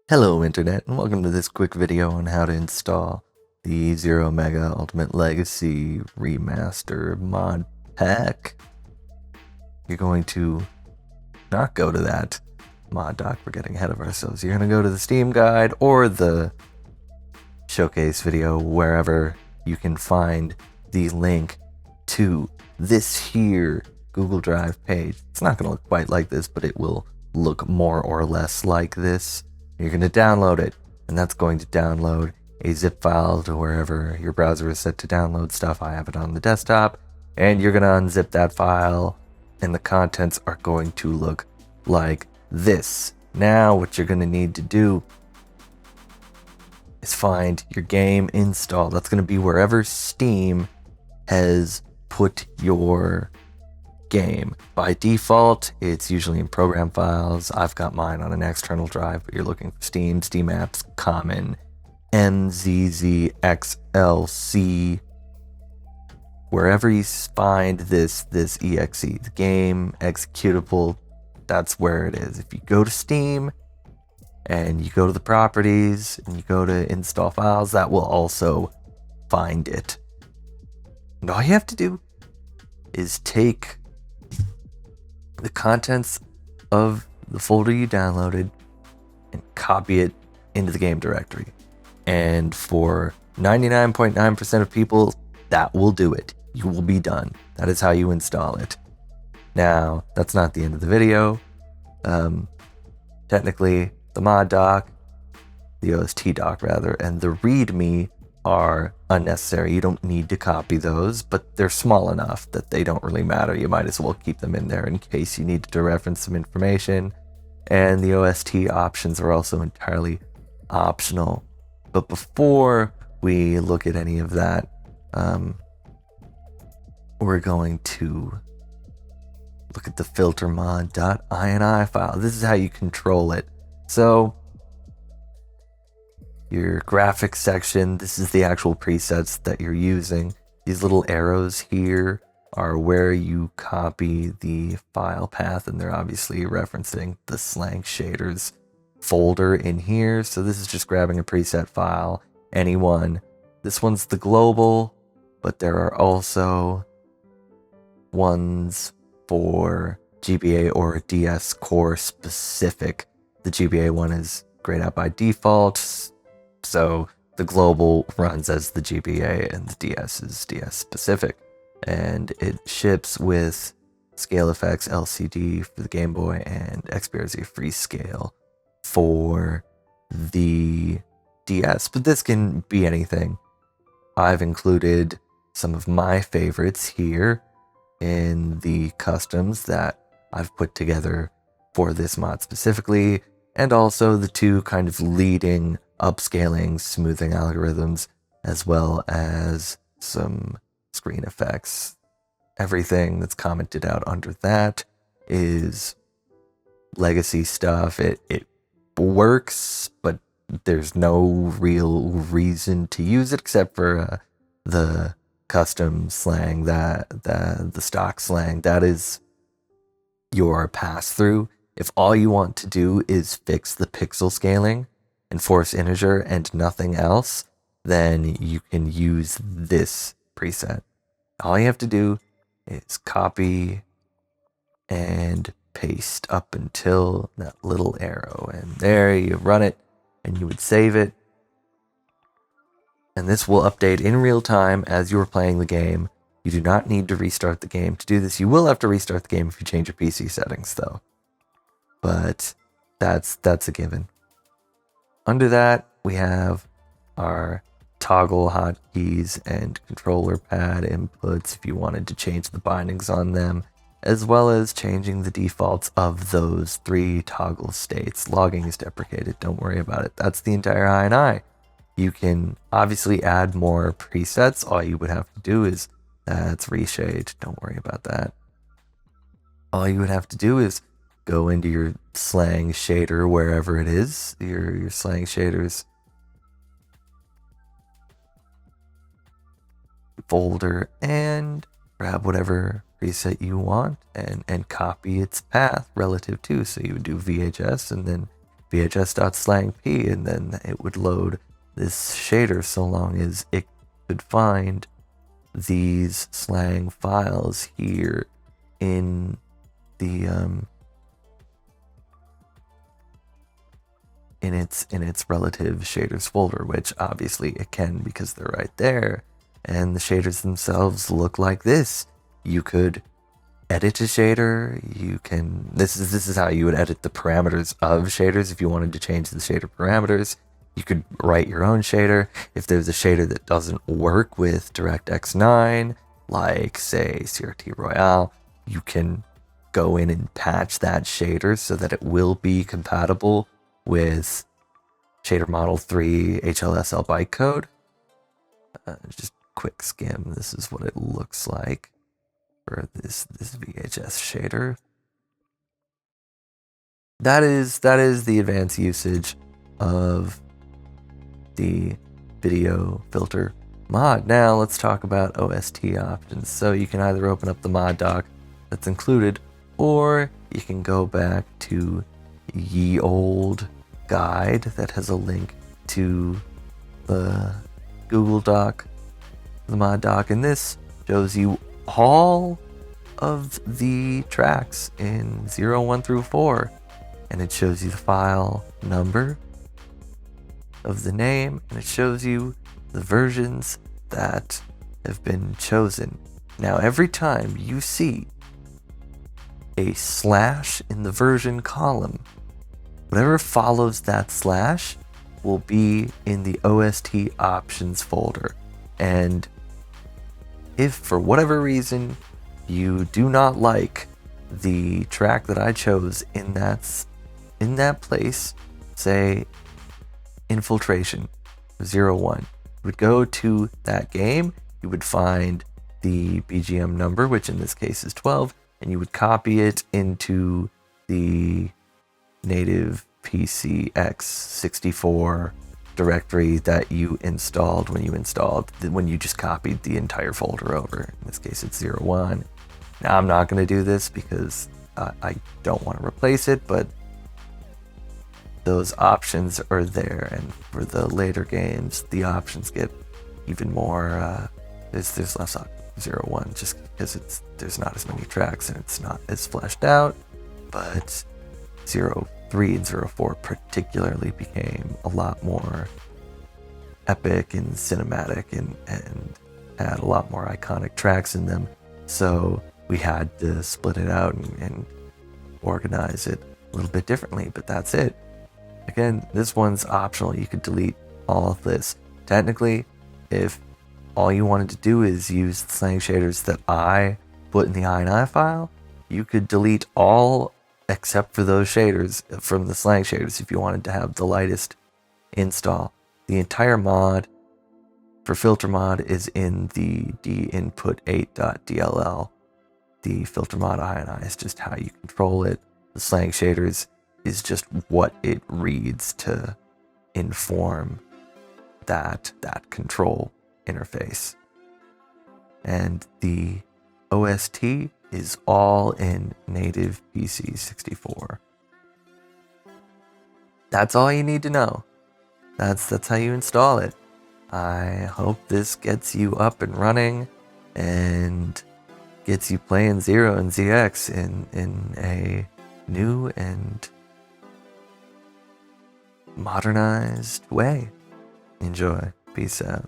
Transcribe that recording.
Hello Internet, and welcome to this quick video on how to install the 0 Mega Ultimate Legacy Remaster mod pack. You're going to not go to that mod doc, we're getting ahead of ourselves. You're going to go to the Steam guide or the showcase video, wherever you can find the link to this here Google Drive page. It's not going to look quite like this, but it will look more or less like this. You're going to download it, and that's going to download a zip file to wherever your browser is set to download stuff. I have it on the desktop, and you're going to unzip that file, and the contents are going to look like this. Now, what you're going to need to do is find your game install. That's going to be wherever Steam has put your game. By default, it's usually in program files. I've got mine on an external drive, but you're looking for Steam Apps, Common, NZZXLC. Wherever you find this exe, the game executable, that's where it is. If you go to Steam and you go to the properties and you go to install files, that will also find it. And all you have to do is take the contents of the folder you downloaded and copy it into the game directory. And for 99.9% of people, that will do it. You will be done. That is how you install it. Now, that's not the end of the video. Technically, the mod doc, the OST doc rather, and the README are unnecessary. You don't need to copy those, but they're small enough that they don't really matter. You might as well keep them in there in case you need to reference some information. And the OST options are also entirely optional. But before we look at any of that, we're going to look at the filtermod.ini file. This is how you control it. So your graphics section, this is the actual presets that you're using. These little arrows here are where you copy the file path, and they're obviously referencing the Slang Shaders folder in here. So this is just grabbing a preset file, any one. This one's the global, but there are also ones for GBA or DS core specific. The GBA one is grayed out by default, so the global runs as the GBA and the DS is DS specific. And it ships with Scale Effects LCD for the Game Boy and XBRZ Freescale for the DS. But this can be anything. I've included some of my favorites here in the customs that I've put together for this mod specifically, and also the two kind of leading upscaling, smoothing algorithms, as well as some screen effects. Everything that's commented out under that is legacy stuff. It works, but there's no real reason to use it except for the custom slang, that the stock slang, that is your pass-through. If all you want to do is fix the pixel scaling and force integer and nothing else, then you can use this preset. All you have to do is copy and paste up until that little arrow, and there you run it, and you would save it. And this will update in real time as you're playing the game. You do not need to restart the game to do this. You will have to restart the game if you change your PC settings, though. But that's a given. Under that, we have our toggle hotkeys and controller pad inputs if you wanted to change the bindings on them, as well as changing the defaults of those three toggle states. Logging is deprecated, don't worry about it. That's the entire INI. You can obviously add more presets. All you would have to do is, that's reshade, don't worry about that. All you would have to do is go into your Slang shader, wherever it is, your Slang shaders folder, and grab whatever preset you want and copy its path relative to. So you would do VHS, and then vhs.slangp, and then it would load this shader so long as it could find these slang files here in the in its relative shaders folder, which obviously it can because they're right there, and the shaders themselves look like this. You could edit a shader. You can this is how you would edit the parameters of shaders if you wanted to change the shader parameters. You could write your own shader. If there's a shader that doesn't work with DirectX 9, like say CRT Royale, you can go in and patch that shader so that it will be compatible with shader model 3 HLSL bytecode. Just quick skim. This is what it looks like for this VHS shader. That is the advanced usage of the video filter mod. Now let's talk about OST options. So you can either open up the mod doc that's included, or you can go back to ye old guide that has a link to the Google Doc, the mod doc, and this shows you all of the tracks in 0, 1 through 4, and it shows you the file number of the name, and it shows you the versions that have been chosen. Now every time you see a slash in the version column, whatever follows that slash will be in the OST options folder. And if for whatever reason you do not like the track that I chose in that place, say Infiltration 01, you would go to that game, you would find the BGM number, which in this case is 12, and you would copy it into the native PCX64 directory that you installed when you just copied the entire folder over. In this case it's 01. Now I'm not going to do this because I don't want to replace it, but those options are there, and for the later games the options get even more there's less 01 just because there's not as many tracks and it's not as fleshed out. But 03 and 04 particularly became a lot more epic and cinematic and had a lot more iconic tracks in them, so we had to split it out and organize it a little bit differently. But that's it. Again, this one's optional. You could delete all of this. Technically, if all you wanted to do is use the slang shaders that I put in the INI file, you could delete all except for those shaders from the slang shaders if you wanted to have the lightest install. The entire mod for filter mod is in the dinput8.dll. The filter mod INI is just how you control it. The slang shaders is just what it reads to inform that control interface. And the OST is all in native PC64. That's all you need to know. That's how you install it. I hope this gets you up and running and gets you playing Zero and ZX in a new and modernized way. Enjoy. Peace out.